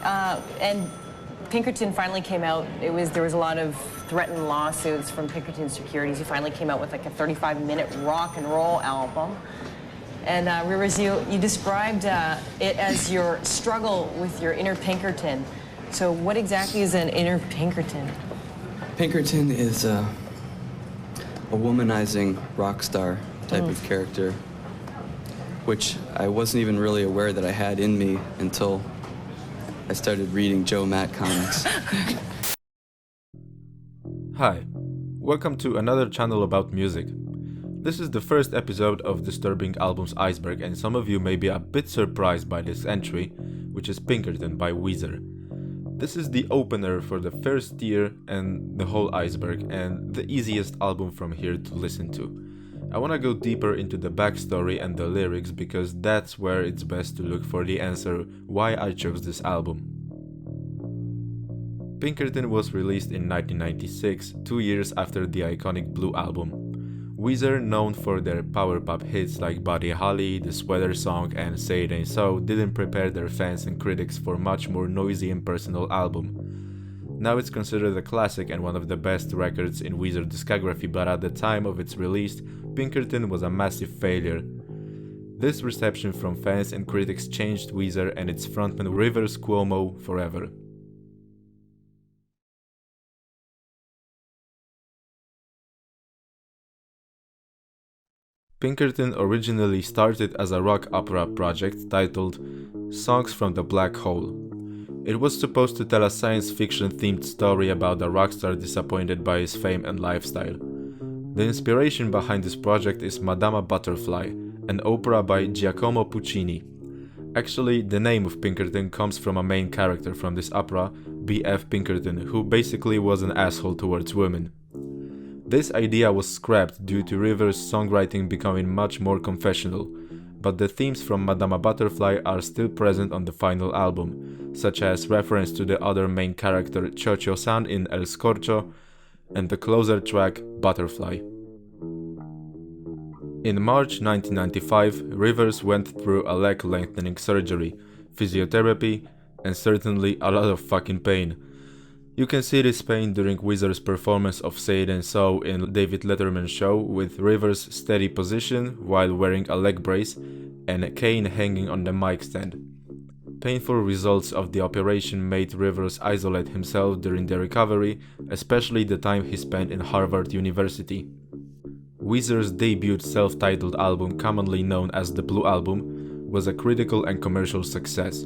And Pinkerton finally came out. There was a lot of threatened lawsuits from Pinkerton Securities. He finally came out with like a 35-minute rock and roll album. And Rivers, you described it as your struggle with your inner Pinkerton. So what exactly is an inner Pinkerton? Pinkerton is a womanizing rock star type of character, which I wasn't even really aware that I had in me until I started reading Joe Matt comics. Hi, welcome to another channel about music. This is the first episode of Disturbing Albums Iceberg, and some of you may be a bit surprised by this entry, which is Pinkerton by Weezer. This is the opener for the first tier and the whole iceberg, and the easiest album from here to listen to. I wanna go deeper into the backstory and the lyrics because that's where it's best to look for the answer why I chose this album. Pinkerton was released in 1996, 2 years after the iconic Blue album. Weezer, known for their power pop hits like Buddy Holly, The Sweater Song and Say It Ain't So, didn't prepare their fans and critics for a much more noisy and personal album. Now it's considered a classic and one of the best records in Weezer discography, but at the time of its release, Pinkerton was a massive failure. This reception from fans and critics changed Weezer and its frontman Rivers Cuomo forever. Pinkerton originally started as a rock opera project titled Songs from the Black Hole. It was supposed to tell a science fiction themed story about a rock star disappointed by his fame and lifestyle. The inspiration behind this project is Madama Butterfly, an opera by Giacomo Puccini. Actually, the name of Pinkerton comes from a main character from this opera, B.F. Pinkerton, who basically was an asshole towards women. This idea was scrapped due to Rivers' songwriting becoming much more confessional, but the themes from Madama Butterfly are still present on the final album, such as reference to the other main character Cho-Cho-san in El Scorcho and the closer track Butterfly. In March 1995, Rivers went through a leg lengthening surgery, physiotherapy, and certainly a lot of fucking pain. You can see this pain during Weezer's performance of Say It Ain't So in David Letterman's show, with Rivers' steady position while wearing a leg brace and a cane hanging on the mic stand. Painful results of the operation made Rivers isolate himself during the recovery, especially the time he spent in Harvard University. Weezer's debut self-titled album, commonly known as the Blue Album, was a critical and commercial success.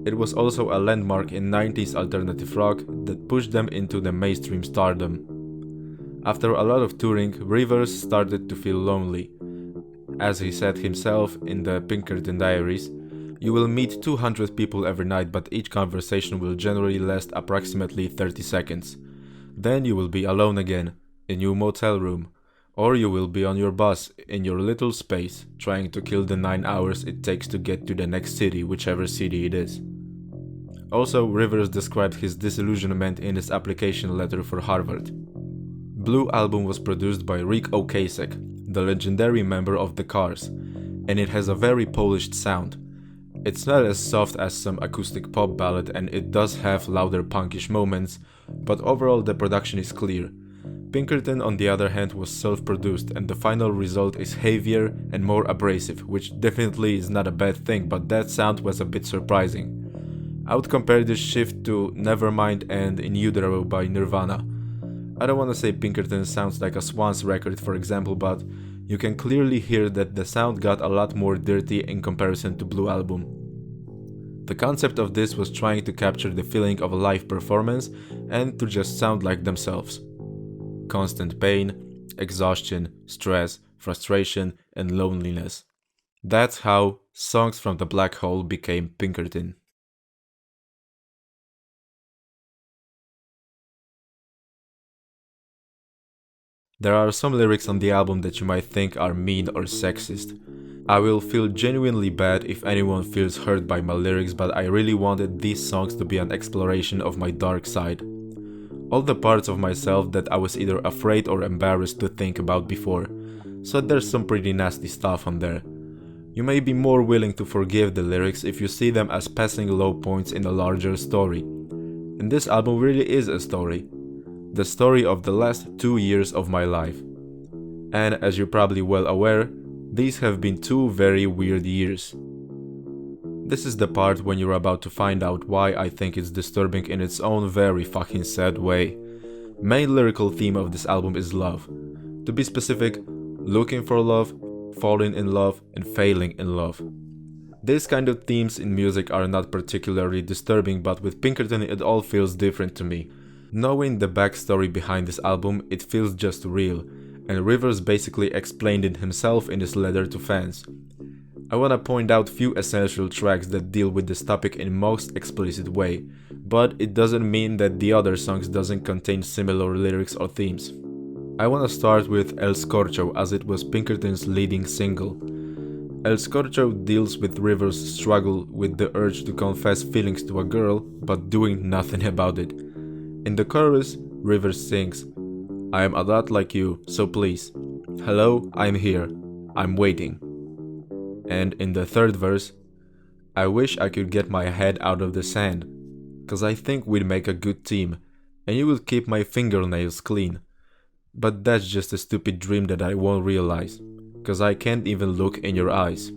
It was also a landmark in 90s alternative rock that pushed them into the mainstream stardom. After a lot of touring, Rivers started to feel lonely. As he said himself in the Pinkerton Diaries, "You will meet 200 people every night, but each conversation will generally last approximately 30 seconds. Then you will be alone again, in your motel room, or you will be on your bus in your little space, trying to kill the 9 hours it takes to get to the next city, whichever city it is." Also, Rivers described his disillusionment in his application letter for Harvard. Blue Album was produced by Rick Ocasek, the legendary member of The Cars, and it has a very polished sound. It's not as soft as some acoustic pop ballad, and it does have louder punkish moments, but overall the production is clear. Pinkerton, on the other hand, was self-produced, and the final result is heavier and more abrasive, which definitely is not a bad thing, but that sound was a bit surprising. I would compare this shift to Nevermind and In Utero by Nirvana. I don't want to say Pinkerton sounds like a Swans record, for example, but you can clearly hear that the sound got a lot more dirty in comparison to Blue Album. The concept of this was trying to capture the feeling of a live performance and to just sound like themselves. Constant pain, exhaustion, stress, frustration, and loneliness. That's how Songs from the Black Hole became Pinkerton. There are some lyrics on the album that you might think are mean or sexist. I will feel genuinely bad if anyone feels hurt by my lyrics, but I really wanted these songs to be an exploration of my dark side. All the parts of myself that I was either afraid or embarrassed to think about before, so there's some pretty nasty stuff on there. You may be more willing to forgive the lyrics if you see them as passing low points in a larger story. And this album really is a story. The story of the last 2 years of my life. And as you're probably well aware, these have been 2 very weird years. This is the part when you're about to find out why I think it's disturbing in its own very fucking sad way. Main lyrical theme of this album is love. To be specific, looking for love, falling in love, and failing in love. These kind of themes in music are not particularly disturbing, but with Pinkerton it all feels different to me. Knowing the backstory behind this album, it feels just real, and Rivers basically explained it himself in his letter to fans. I wanna point out few essential tracks that deal with this topic in most explicit way, but it doesn't mean that the other songs doesn't contain similar lyrics or themes. I wanna start with El Scorcho, as it was Pinkerton's leading single. El Scorcho deals with Rivers' struggle with the urge to confess feelings to a girl, but doing nothing about it. In the chorus, Rivers sings, "I am a lot like you, so please. Hello, I'm here. I'm waiting." And in the third verse, "I wish I could get my head out of the sand, 'cause I think we'd make a good team, and you would keep my fingernails clean. But that's just a stupid dream that I won't realize, 'cause I can't even look in your eyes."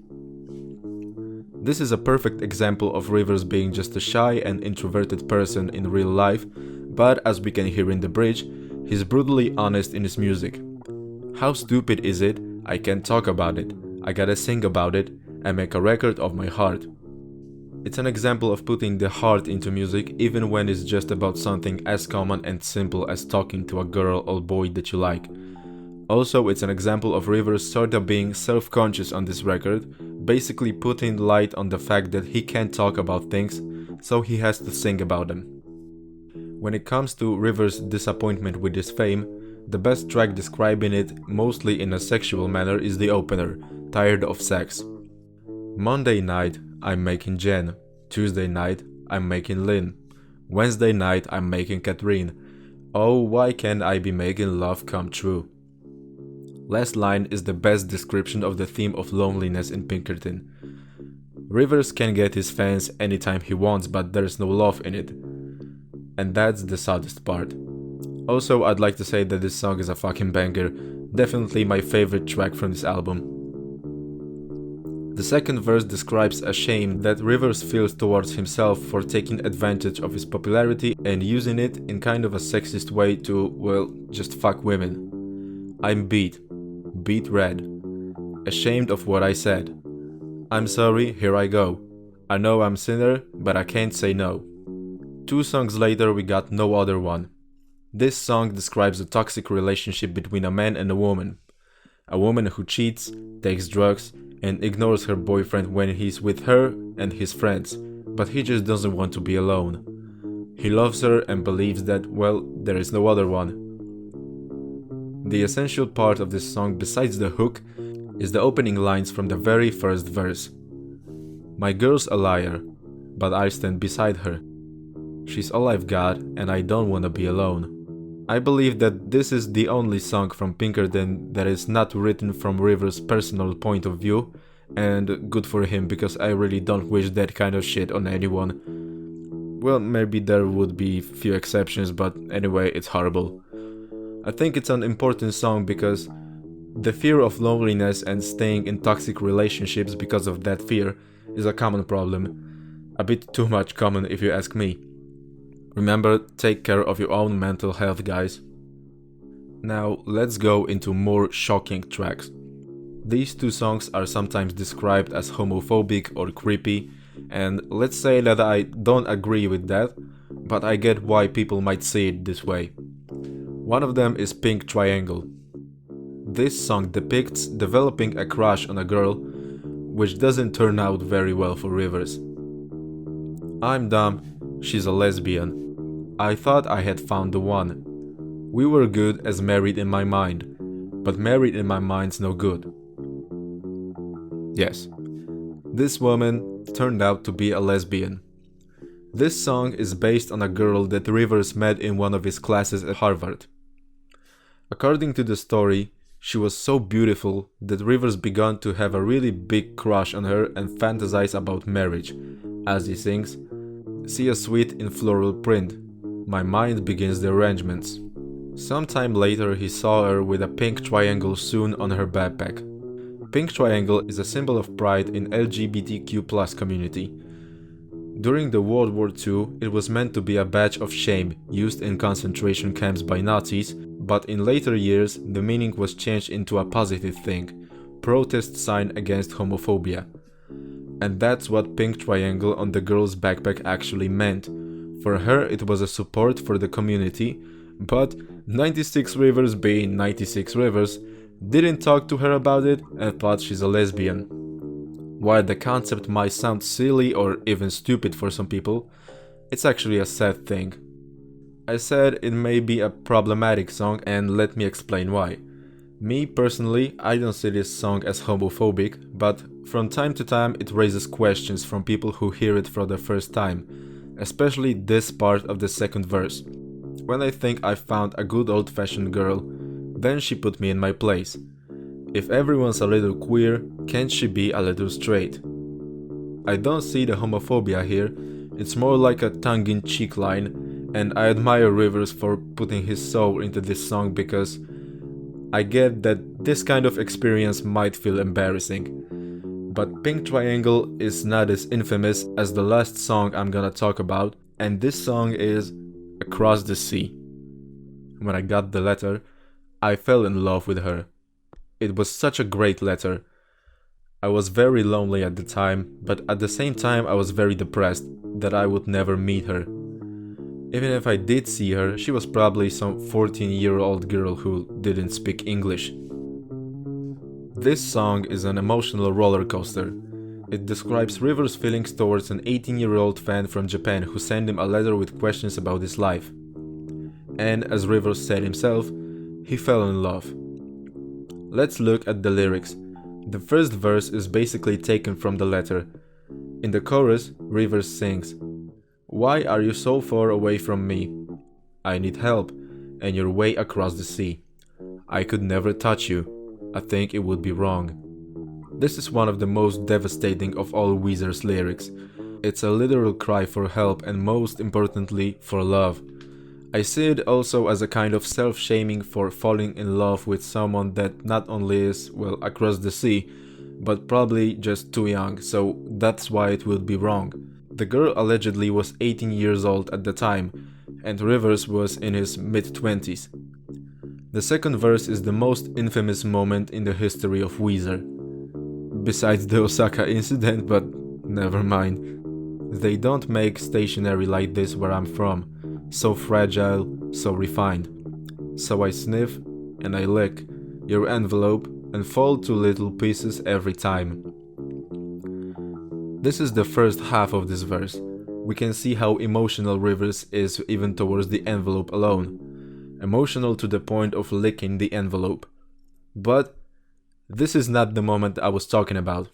This is a perfect example of Rivers being just a shy and introverted person in real life, but as we can hear in the bridge, he's brutally honest in his music. How stupid is it? I can't talk about it. I gotta sing about it and make a record of my heart. It's an example of putting the heart into music even when it's just about something as common and simple as talking to a girl or boy that you like. Also, it's an example of Rivers sorta being self-conscious on this record, basically putting light on the fact that he can't talk about things, so he has to sing about them. When it comes to Rivers' disappointment with his fame, the best track describing it, mostly in a sexual manner, is the opener, Tired of Sex. Monday night, I'm making Jen. Tuesday night, I'm making Lynn. Wednesday night, I'm making Catherine. Oh, why can't I be making love come true? Last line is the best description of the theme of loneliness in Pinkerton. Rivers can get his fans anytime he wants, but there's no love in it. And that's the saddest part. Also, I'd like to say that this song is a fucking banger, definitely my favorite track from this album. The second verse describes a shame that Rivers feels towards himself for taking advantage of his popularity and using it in kind of a sexist way to, well, just fuck women. I'm beat red, ashamed of what I said. I'm sorry, here I go. I know I'm sinner, but I can't say no. 2 songs later we got No Other One. This song describes a toxic relationship between a man and a woman. A woman who cheats, takes drugs, and ignores her boyfriend when he's with her and his friends, but he just doesn't want to be alone. He loves her and believes that, well, there is no other one. The essential part of this song, besides the hook, is the opening lines from the very first verse. My girl's a liar, but I stand beside her. She's all I've got, and I don't wanna be alone. I believe that this is the only song from Pinkerton that is not written from Rivers' personal point of view, and good for him, because I really don't wish that kind of shit on anyone. Well, maybe there would be few exceptions, but anyway, it's horrible. I think it's an important song because the fear of loneliness and staying in toxic relationships because of that fear is a common problem. A bit too much common if you ask me. Remember, take care of your own mental health, guys. Now, let's go into more shocking tracks. These 2 songs are sometimes described as homophobic or creepy, and let's say that I don't agree with that, but I get why people might see it this way. One of them is Pink Triangle. This song depicts developing a crush on a girl, which doesn't turn out very well for Rivers. I'm dumb, she's a lesbian. I thought I had found the one. We were good as married in my mind, but married in my mind's no good. Yes, this woman turned out to be a lesbian. This song is based on a girl that Rivers met in one of his classes at Harvard. According to the story, She was so beautiful that Rivers began to have a really big crush on her and fantasize about marriage. As he sings, "See a suite in floral print. My mind begins the arrangements." Sometime later he saw her with a pink triangle sewn on her backpack. Pink triangle is a symbol of pride in LGBTQ+ community. During the World War II, it was meant to be a badge of shame used in concentration camps by Nazis, but in later years the meaning was changed into a positive thing, protest sign against homophobia. And that's what pink triangle on the girl's backpack actually meant. For her it was a support for the community, but 96 Rivers, being 96 Rivers, didn't talk to her about it and thought she's a lesbian. While the concept might sound silly or even stupid for some people, it's actually a sad thing. I said it may be a problematic song, and let me explain why. Me personally, I don't see this song as homophobic, but from time to time it raises questions from people who hear it for the first time, especially this part of the second verse. When I think I found a good old-fashioned girl, then she put me in my place. If everyone's a little queer, can't she be a little straight? I don't see the homophobia here, it's more like a tongue-in-cheek line, and I admire Rivers for putting his soul into this song because I get that this kind of experience might feel embarrassing. But Pink Triangle is not as infamous as the last song I'm gonna talk about, and this song is Across the Sea. When I got the letter, I fell in love with her. It was such a great letter. I was very lonely at the time, but at the same time I was very depressed that I would never meet her. Even if I did see her, she was probably some 14-year-old girl who didn't speak English. This song is an emotional roller coaster. It describes Rivers' feelings towards an 18-year-old fan from Japan who sent him a letter with questions about his life. And as Rivers said himself, he fell in love. Let's look at the lyrics. The first verse is basically taken from the letter. In the chorus, Rivers sings, "Why are you so far away from me? I need help, and you're way across the sea. I could never touch you. I think it would be wrong." This is one of the most devastating of all Weezer's lyrics. It's a literal cry for help and most importantly for love. I see it also as a kind of self-shaming for falling in love with someone that not only is, well, across the sea, but probably just too young, so that's why it would be wrong. The girl allegedly was 18 years old at the time, and Rivers was in his mid-20s. The second verse is the most infamous moment in the history of Weezer. Besides the Osaka incident, but never mind. They don't make stationery like this where I'm from. So fragile, so refined. So I sniff and I lick your envelope and fold to little pieces every time. This is the first half of this verse. We can see how emotional Rivers is even towards the envelope alone. Emotional to the point of licking the envelope. But this is not the moment I was talking about.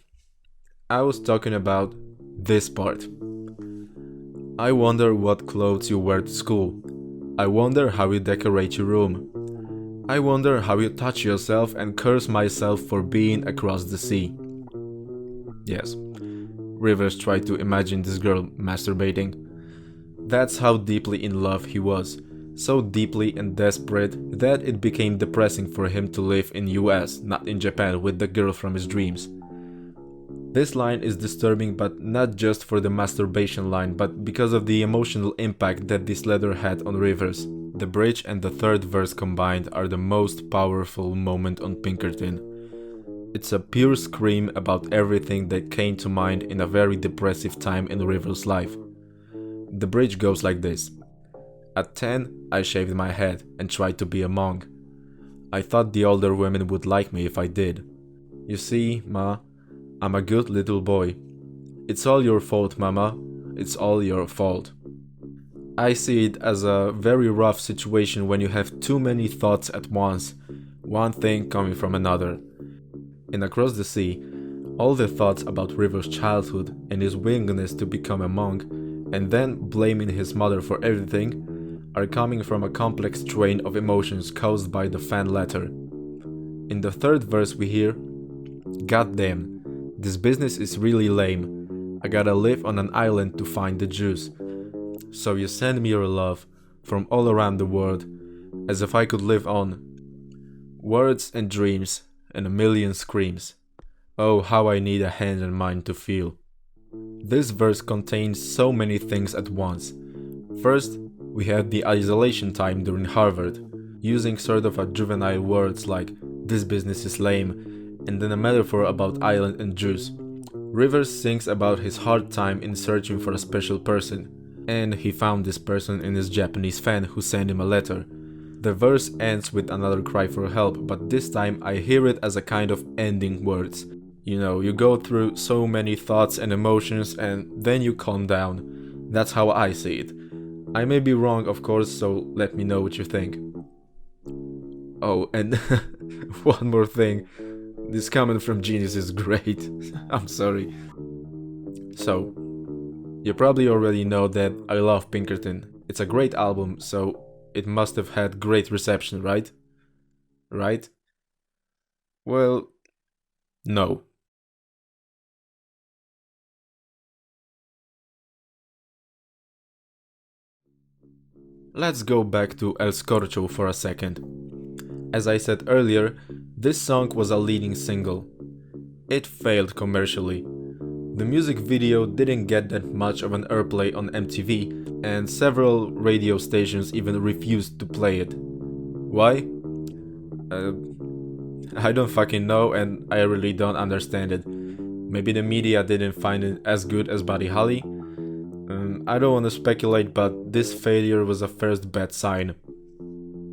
I was talking about this part. I wonder what clothes you wear to school. I wonder how you decorate your room. I wonder how you touch yourself and curse myself for being across the sea. Yes, Rivers tried to imagine this girl masturbating. That's how deeply in love he was. So deeply and desperate that it became depressing for him to live in US, not in Japan, with the girl from his dreams. This line is disturbing, but not just for the masturbation line, but because of the emotional impact that this letter had on Rivers. The bridge and the third verse combined are the most powerful moment on Pinkerton. It's a pure scream about everything that came to mind in a very depressive time in Rivers' life. The bridge goes like this. At 10, I shaved my head and tried to be a monk. I thought the older women would like me if I did. You see, Ma, I'm a good little boy. It's all your fault, Mama. It's all your fault. I see it as a very rough situation when you have too many thoughts at once, one thing coming from another. In Across the Sea, all the thoughts about Rivers' childhood and his willingness to become a monk, and then blaming his mother for everything, are coming from a complex train of emotions caused by the fan letter. In the third verse we hear, "Goddamn, this business is really lame. I gotta live on an island to find the juice. So you send me your love from all around the world, as if I could live on. Words and dreams and a million screams. Oh, how I need a hand and mind to feel." This verse contains so many things at once. First, we have the isolation time during Harvard, using sort of a juvenile words like "this business is lame," and then a metaphor about island and juice. Rivers sings about his hard time in searching for a special person, and he found this person in his Japanese fan who sent him a letter. The verse ends with another cry for help, but this time I hear it as a kind of ending words. You know, you go through so many thoughts and emotions and then you calm down. That's how I see it. I may be wrong, of course, so let me know what you think. Oh, and one more thing. This comment from Genius is great. I'm sorry. So, you probably already know that I love Pinkerton. It's a great album, so it must have had great reception, right? Right? Well, no. Let's go back to El Scorcho for a second. As I said earlier, this song was a leading single. It failed commercially. The music video didn't get that much of an airplay on MTV, and several radio stations even refused to play it. Why? I don't fucking know, and I really don't understand it. Maybe the media didn't find it as good as Buddy Holly? I don't want to speculate, but this failure was a first bad sign.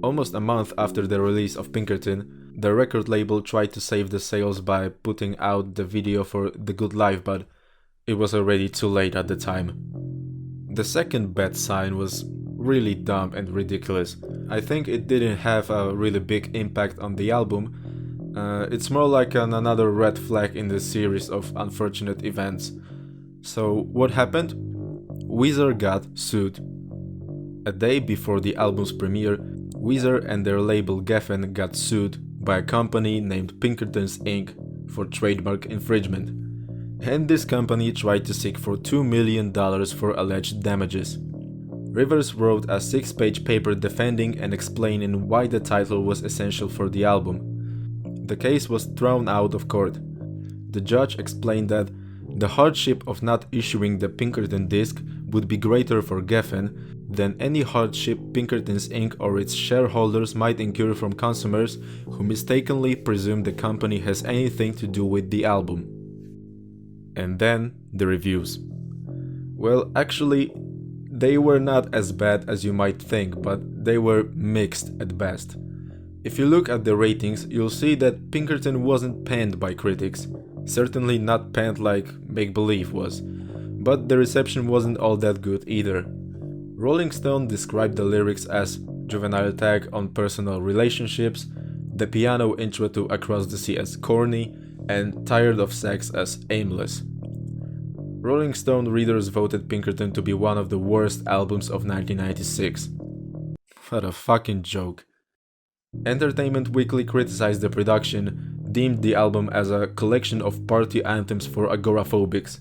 Almost a month after the release of Pinkerton, the record label tried to save the sales by putting out the video for The Good Life, but it was already too late at the time. The second bad sign was really dumb and ridiculous. I think it didn't have a really big impact on the album. It's more like another red flag in the series of unfortunate events. So what happened? Weezer got sued. A day before the album's premiere, Weezer and their label Geffen got sued by a company named Pinkerton's Inc. for trademark infringement. And this company tried to seek for $2 million for alleged damages. Rivers wrote a 6-page paper defending and explaining why the title was essential for the album. The case was thrown out of court. The judge explained that the hardship of not issuing the Pinkerton disc would be greater for Geffen than any hardship Pinkerton's Inc. or its shareholders might incur from consumers who mistakenly presume the company has anything to do with the album. And then the reviews. Well, actually, they were not as bad as you might think, but they were mixed at best. If you look at the ratings, you'll see that Pinkerton wasn't panned by critics, certainly not panned like Make Believe was, but the reception wasn't all that good either. Rolling Stone described the lyrics as juvenile tag on personal relationships, the piano intro to Across the Sea as corny, and Tired of Sex as aimless. Rolling Stone readers voted Pinkerton to be one of the worst albums of 1996. What a fucking joke. Entertainment Weekly criticized the production, deemed the album as a collection of party anthems for agoraphobics,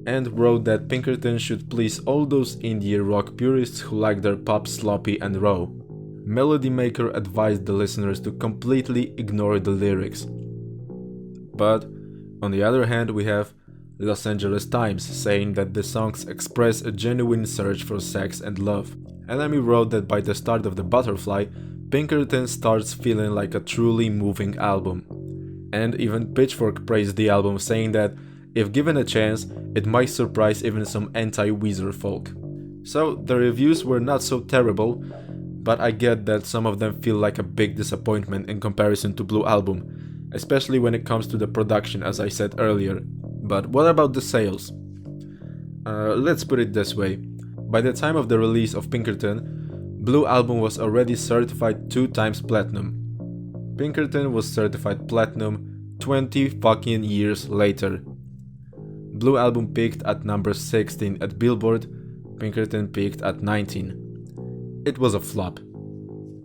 and wrote that Pinkerton should please all those indie rock purists who like their pop sloppy and raw. Melody Maker advised the listeners to completely ignore the lyrics. But, on the other hand, we have Los Angeles Times saying that the songs express a genuine search for sex and love. NME wrote that by the start of The Butterfly, Pinkerton starts feeling like a truly moving album. And even Pitchfork praised the album, saying that if given a chance, it might surprise even some anti-Weezer folk. So the reviews were not so terrible, but I get that some of them feel like a big disappointment in comparison to Blue Album, especially when it comes to the production, as I said earlier. But what about the sales? Let's put it this way. By the time of the release of Pinkerton, Blue Album was already certified 2 times platinum. Pinkerton was certified platinum 20 fucking years later. Blue Album peaked at number 16 at Billboard, Pinkerton peaked at 19. It was a flop.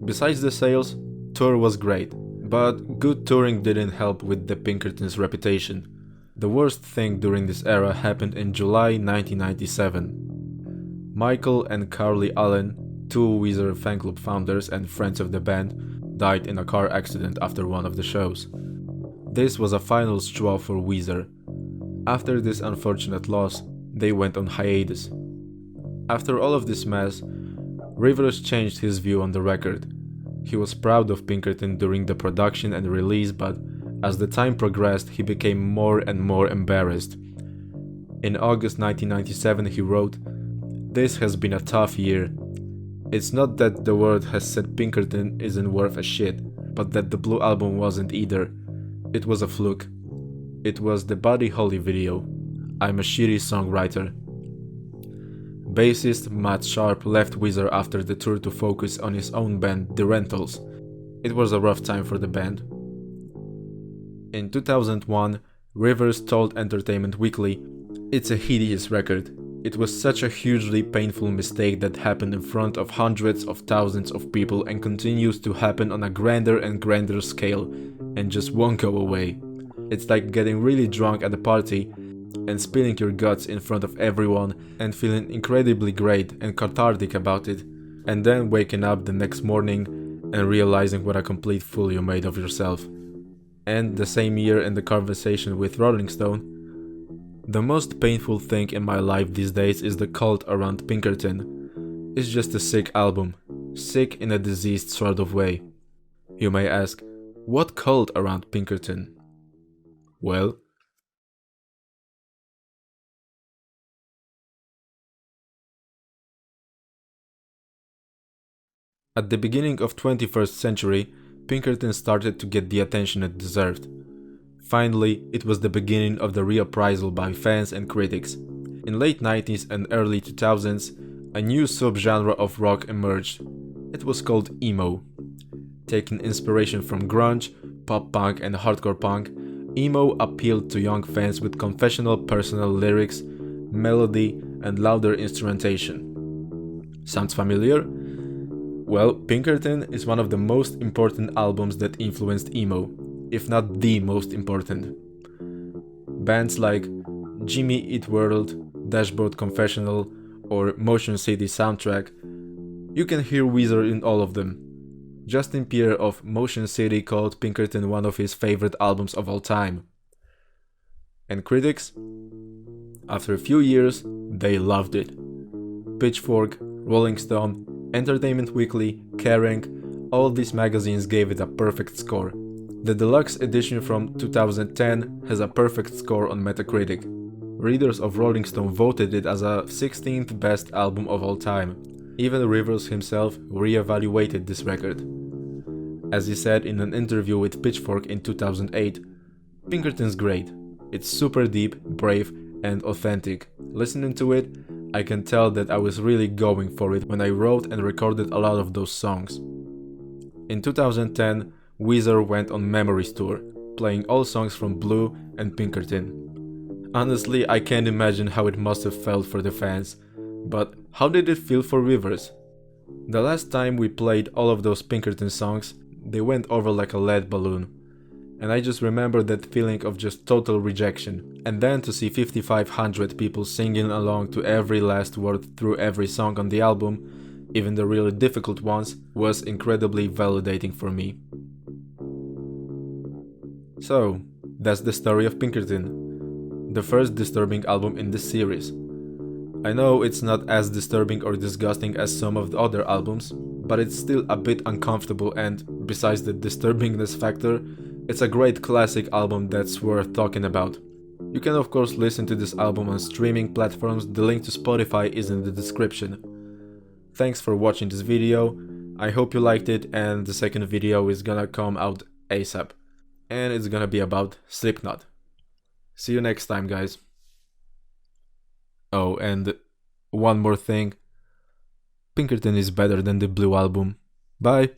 Besides the sales, tour was great, But good touring didn't help with the Pinkertons' reputation. The worst thing during this era happened in July 1997. Michael and Carly Allen, two Weezer fan club founders and friends of the band, died in a car accident after one of the shows. This was a final straw for Weezer. After this unfortunate loss, they went on hiatus. After all of this mess, Rivers changed his view on the record. He was proud of Pinkerton during the production and release, but as the time progressed, he became more and more embarrassed. In August 1997, he wrote, "This has been a tough year. It's not that the world has said Pinkerton isn't worth a shit, but that the Blue Album wasn't either. It was a fluke. It was the Buddy Holly video. I'm a shitty songwriter." Bassist Matt Sharp left Weezer after the tour to focus on his own band, The Rentals. It was a rough time for the band. In 2001, Rivers told Entertainment Weekly, "It's a hideous record. It was such a hugely painful mistake that happened in front of hundreds of thousands of people and continues to happen on a grander and grander scale and just won't go away. It's like getting really drunk at a party and spilling your guts in front of everyone and feeling incredibly great and cathartic about it, and then waking up the next morning and realizing what a complete fool you made of yourself." And the same year in the conversation with Rolling Stone, "The most painful thing in my life these days is the cult around Pinkerton. It's just a sick album. Sick in a diseased sort of way." You may ask, what cult around Pinkerton? Well, at the beginning of 21st century, Pinkerton started to get the attention it deserved. Finally, it was the beginning of the reappraisal by fans and critics. In late 90s and early 2000s, a new subgenre of rock emerged. It was called emo. Taking inspiration from grunge, pop punk and hardcore punk, emo appealed to young fans with confessional personal lyrics, melody and louder instrumentation. Sounds familiar? Well, Pinkerton is one of the most important albums that influenced emo, if not the most important. Bands like Jimmy Eat World, Dashboard Confessional, or Motion City Soundtrack, you can hear Weezer in all of them. Justin Pierre of Motion City called Pinkerton one of his favorite albums of all time. And critics? After a few years, they loved it. Pitchfork, Rolling Stone, Entertainment Weekly, Kerrang, all these magazines gave it a perfect score. The deluxe edition from 2010 has a perfect score on Metacritic. Readers of Rolling Stone voted it as a 16th best album of all time. Even Rivers himself re-evaluated this record. As he said in an interview with Pitchfork in 2008, "Pinkerton's great. It's super deep, brave, and authentic. Listening to it, I can tell that I was really going for it when I wrote and recorded a lot of those songs." In 2010, Weezer went on Memories Tour, playing all songs from Blue and Pinkerton. Honestly, I can't imagine how it must have felt for the fans, but how did it feel for Rivers? The last time we played all of those Pinkerton songs, they went over like a lead balloon. And I just remember that feeling of just total rejection. And then to see 5,500 people singing along to every last word through every song on the album, even the really difficult ones, was incredibly validating for me. So, that's the story of Pinkerton, the first disturbing album in this series. I know it's not as disturbing or disgusting as some of the other albums, but it's still a bit uncomfortable, and besides the disturbingness factor, it's a great classic album that's worth talking about. You can of course listen to this album on streaming platforms, the link to Spotify is in the description. Thanks for watching this video, I hope you liked it, and the second video is gonna come out ASAP. And it's gonna be about Slipknot. See you next time, guys. Oh, and one more thing. Pinkerton is better than the Blue Album. Bye!